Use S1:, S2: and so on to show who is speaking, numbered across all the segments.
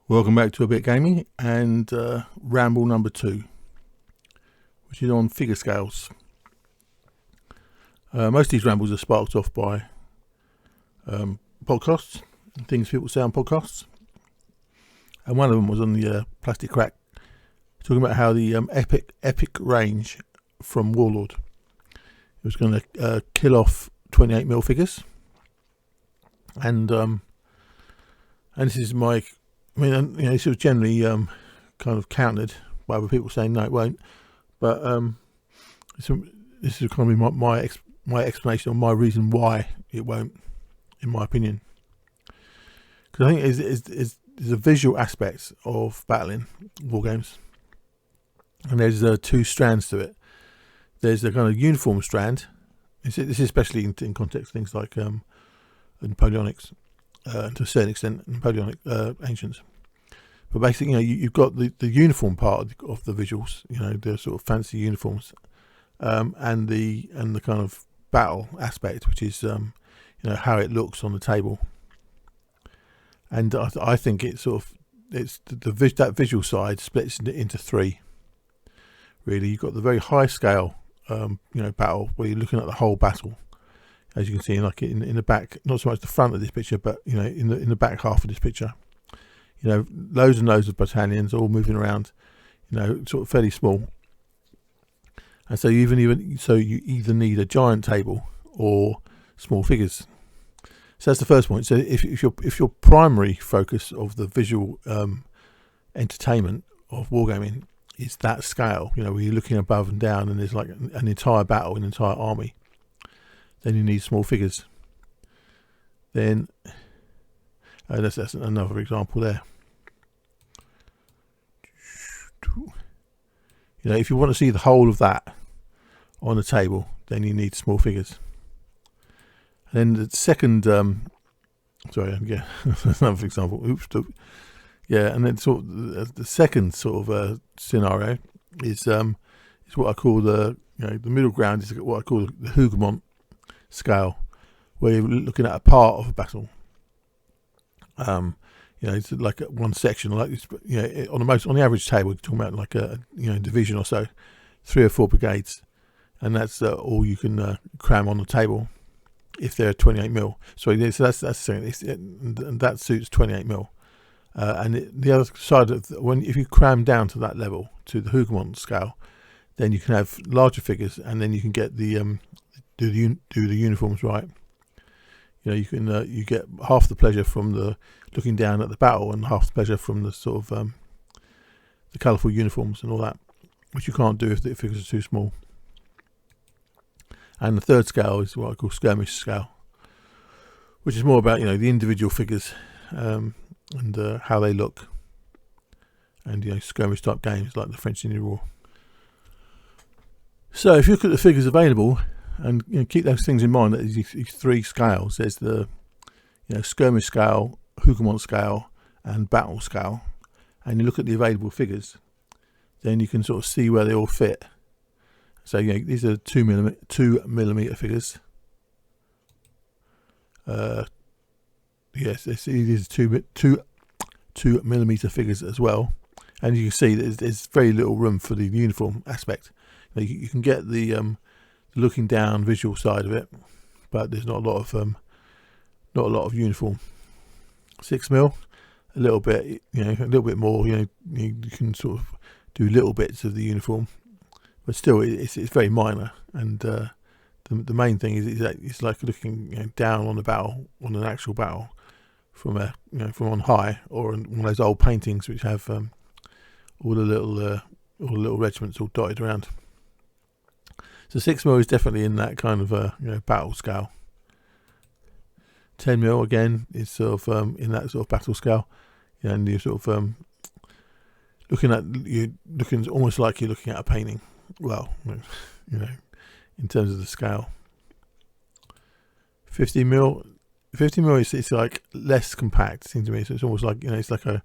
S1: Welcome back to a bit gamey and ramble number 2, which is on figure scales. Most of these rambles are sparked off by podcasts and things people say on podcasts, and one of them was on the plastic crack, talking about how the epic range from Warlord was going to kill off 28mm figures, and this is my. I mean, this was generally kind of countered by other people saying no, it won't. But this is kind of my explanation or my reason why it won't, in my opinion. Because I think there's a visual aspect of battling war games, and there's two strands to it. There's the kind of uniform strand. This is especially in context of things like Napoleonics. To a certain extent, Napoleonic ancients, but basically, you've got the uniform part of the visuals, the sort of fancy uniforms, and the kind of battle aspect, which is how it looks on the table. And I think it's that visual side splits into three. Really, you've got the very high scale, battle where you're looking at the whole battle. As you can see, like in the back, not so much the front of this picture, but in the back half of this picture, loads and loads of battalions all moving around, sort of fairly small. And so you either need a giant table or small figures. So that's the first point. So if your primary focus of the visual entertainment of wargaming is that scale, where you're looking above and down, and there's like an entire battle, an entire army, then you need small figures. Then that's another example there. If you want to see the whole of that on the table, then you need small figures. And then the second, another example. And then the second sort of scenario is what I call the middle ground is what I call the Hoogamont Scale, where you're looking at a part of a battle. It's like one section, like on the average table, you're talking about like a division or so, 3 or 4 brigades, and that's all you can cram on the table if they're 28mm. So that's the thing, and that suits 28mm. And the other side of if you cram down to that level, to the Hoogamont Scale, then you can have larger figures, and then you can get the do the uniforms right. You get half the pleasure from the looking down at the battle, and half the pleasure from the sort of the colourful uniforms and all that, which you can't do if the figures are too small. And the third scale is what I call Skirmish Scale, which is more about the individual figures and how they look, and skirmish type games like the French Indian War. So if you look at the figures available, and keep those things in mind, that these 3 scales, there's the Skirmish Scale, Hoogamont Scale, and Battle Scale, and you look at the available figures, then you can sort of see where they all fit. So these are 2mm figures. Yes, these are 2mm figures as well, and you can see there's very little room for the uniform aspect. You can get the looking down visual side of it, but there's not a lot of uniform. 6mm, a little bit, a little bit more. You can sort of do little bits of the uniform, but still it's very minor. And the main thing is that it's like looking down on the battle, on an actual battle, from from on high, or on one of those old paintings which have all the little regiments all dotted around. So 6mm is definitely in that kind of battle scale. 10mm again is sort of in that sort of battle scale, and you're sort of looking almost like you're looking at a painting. Well, in terms of the scale. 50mm it's like less compact, it seems to me. So it's almost like it's like a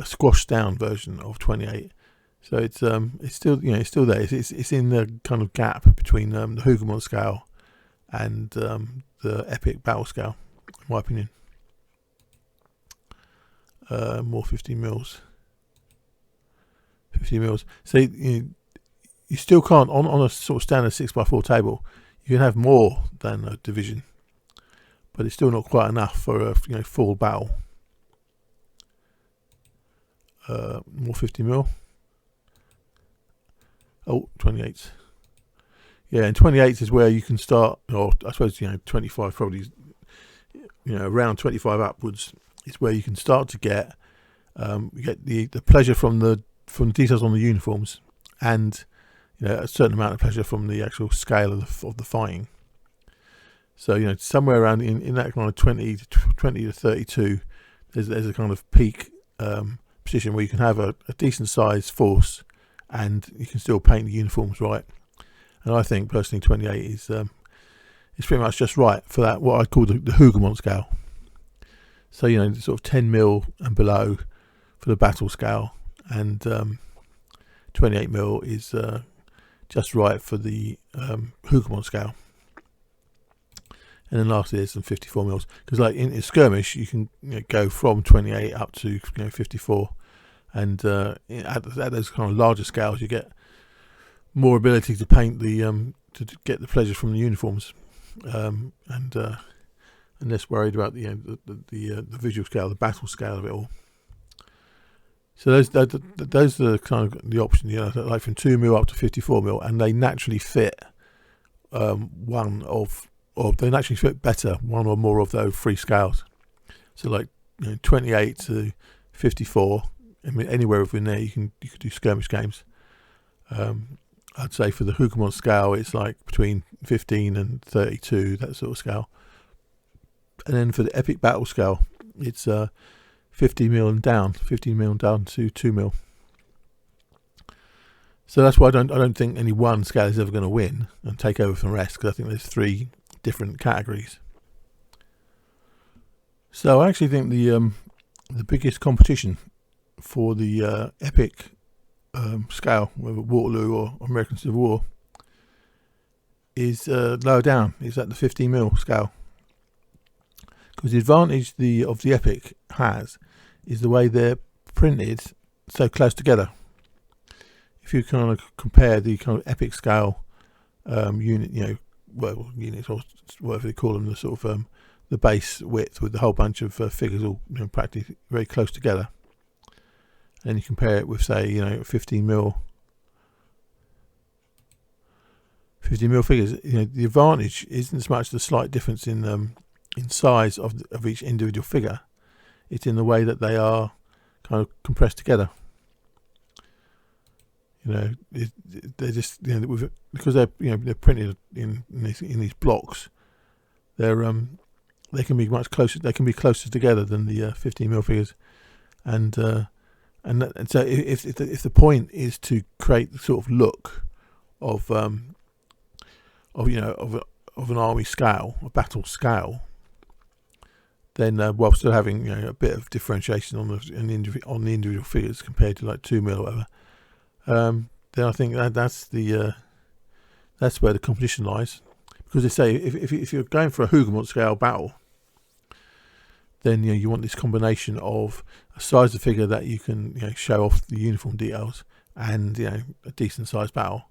S1: squashed down version of 28. So it's still it's still there. It's in the kind of gap between the Hoogamont Scale and the epic battle scale, in my opinion. more 15 mils. 50 mils. So you still can't on a sort of standard 6x4 table. You can have more than a division, but it's still not quite enough for a full battle. More 50 mil. Oh, 28. Yeah, and 28 is where you can start, or I suppose 25 probably. Around 25 upwards is where you can start to get the pleasure from the details on the uniforms, and a certain amount of pleasure from the actual scale of the fighting. So somewhere around in that kind of 20 to 32, there's a kind of peak position where you can have a decent sized force, and you can still paint the uniforms right. And I think personally 28 is pretty much just right for that, what I call the Hoogamont Scale. So sort of 10 mil and below for the battle scale, and 28 mil is just right for the Hoogamont Scale. And then lastly there's some 54 mils, because like in skirmish you can go from 28 up to 54, and at those kind of larger scales you get more ability to paint the to get the pleasure from the uniforms, and less worried about the visual scale, the battle scale of it all. So those are the kind of the options, like from 2 mil up to 54 mil, and they naturally fit they naturally fit better one or more of those three scales. So like 28 to 54, I mean anywhere within there you could do skirmish games. I'd say for the Hoogamont Scale it's like between 15 and 32, that sort of scale. And then for the epic battle scale it's 15 mil and down to 2 mil. So that's why I don't think any one scale is ever going to win and take over from the rest, because I think there's 3 different categories. So I actually think the biggest competition for the epic scale, whether Waterloo or American Civil War, is lower down. Is at the 15 mil scale, because the advantage of the epic has is the way they're printed so close together. If you kind of compare the kind of epic scale unit, units or whatever they call them, the sort of the base width with the whole bunch of figures all practically very close together, and you compare it with say 15 mil figures, the advantage isn't as much the slight difference in size of each individual figure. It's in the way that they are kind of compressed together. They're just because they're printed in these blocks. They can be much closer. They can be closer together than the 15 mil figures, and so if the point is to create the sort of look of an army scale, a battle scale, then while still having a bit of differentiation on the individual figures compared to like 2 mil or whatever, then I think that's where the competition lies. Because they say if you're going for a Hoogamont Scale battle, then you want this combination of a size of figure that you can show off the uniform details, and a decent sized battle.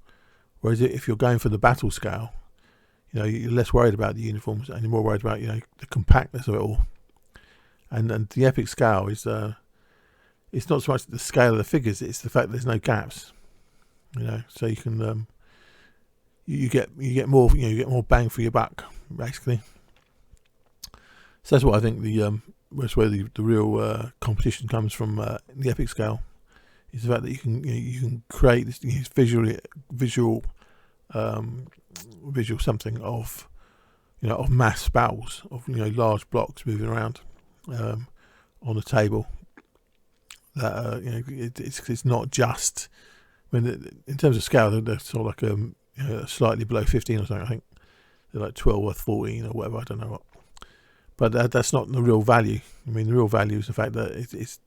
S1: Whereas if you're going for the battle scale, you're less worried about the uniforms and you're more worried about the compactness of it all. And the epic scale is it's not so much the scale of the figures; it's the fact that there's no gaps. So you can you get more bang for your buck, basically. So that's what I think that's where the real competition comes from. The epic scale is the fact that you can create this visual something of of mass battles, of large blocks moving around on a table. That it's not just. I mean, in terms of scale, they're sort of like slightly below 15 or something. I think they're like 12 or 14 or whatever. I don't know what. But that's not the real value. I mean, the real value is the fact that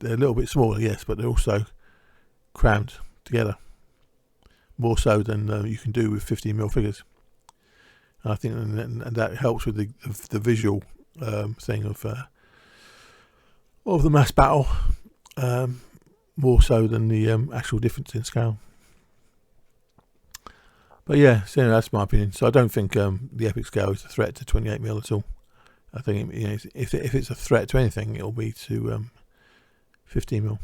S1: they're a little bit smaller, yes, but they're also crammed together more so than you can do with 15 mil figures. And I think and that helps with the visual thing of the mass battle, more so than the actual difference in scale. But yeah, so anyway, that's my opinion. So I don't think the epic scale is a threat to 28mm at all. I think if it's a threat to anything, it'll be to 15mm,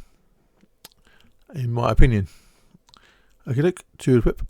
S1: in my opinion. Okay, look, to the whip.